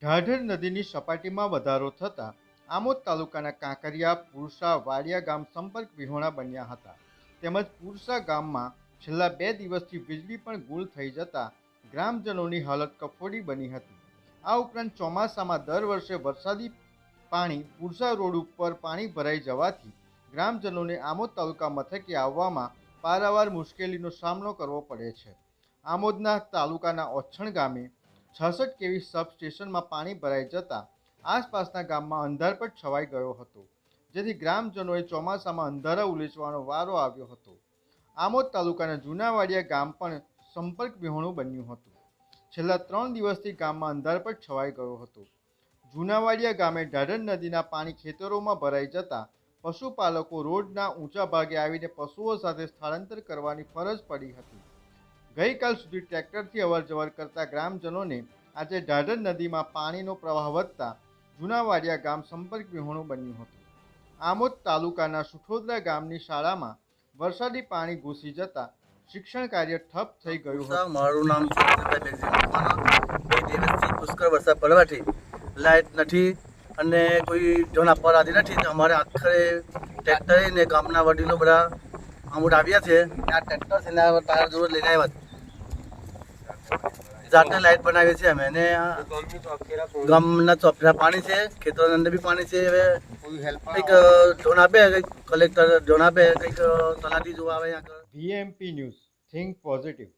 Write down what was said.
ઢાઢર નદીની સપાટીમાં વધારો થતાં આમોદ તાલુકાના કાંકરિયા, પુરસા, વાડિયા ગામ સંપર્ક વિહોણા બન્યા હતા. તેમજ પુરસા ગામમાં છેલ્લા 2 દિવસથી વીજળી પણ ગુલ થઈ જતા ગ્રામજનોની હાલત કફોડી બની હતી. આ ઉપરાંત ચોમાસામાં દર વર્ષે વરસાદી પાણી પુરસા રોડ ઉપર પાણી ભરાઈ જવાથી ગ્રામજનોને આમોદ તાલુકા મથકે આવવામાં પારાવાર મુશ્કેલીનો સામનો કરવો પડે છે. આમોદના તાલુકાના ઓછણ ગામે 66 કેવી સબસ્ટેશનમાં પાણી ભરાઈ જતા આસપાસના ગામમાં અંધારપટ છવાઈ ગયો હતો, જેથી ગ્રામજનોએ ચોમાસામાં અંધારા ઉલેચવાનો વારો આવ્યો હતો. આમોદ તાલુકાના જૂનાવાડિયા ગામ પણ સંપર્ક વિહોણું બન્યું હતું. છેલ્લા 3 દિવસથી ગામમાં અંધારપટ છવાઈ ગયો હતો. જૂનાવાડિયા ગામે ઢાઢર નદીના પાણી ખેતરોમાં ભરાઈ જતા પશુપાલકો રોડના ઊંચા ભાગે આવીને પશુઓ સાથે સ્થળાંતર કરવાની ફરજ પડી હતી. ગઈકાલ સુધી ટ્રેક્ટરથી અવરજવર કરતા ગ્રામજનોને આજે ઢાઢર નદીમાં પાણીનો પ્રવાહ વધતા જૂનાવાડિયા ગામ સંપર્ક વિહોણું બન્યું હતું. આમોદ તાલુકાના સુઠોદરા ગામની શાળામાં વરસાદી પાણી ઘૂસી જતા શિક્ષણ કાર્ય ઠપ થઈ ગયું હતું. મારું નામ બે દિવસથી પુષ્કળ વરસાદ પડવાથી લાઇટ નથી અને કોઈ જોના પર આદિ નથી. તો અમારે આખરે ટ્રેક્ટરે ને ગામના વડીલો બધા આમોદ આવ્યા છે. આ ટ્રેક્ટર છે ને ટાયર જોડે લઈને આવ્યા જાતે લાઇટ બનાવી છે અમે. અને ગામના ચોફેરા પાણી છે, ખેતરોની અંદર બી પાણી છે. હવે કંઈક જોન આપે, કંઈક કલેક્ટર જોન આપે, કંઈક તલાટી જોવા આવે. VMP news, think positive.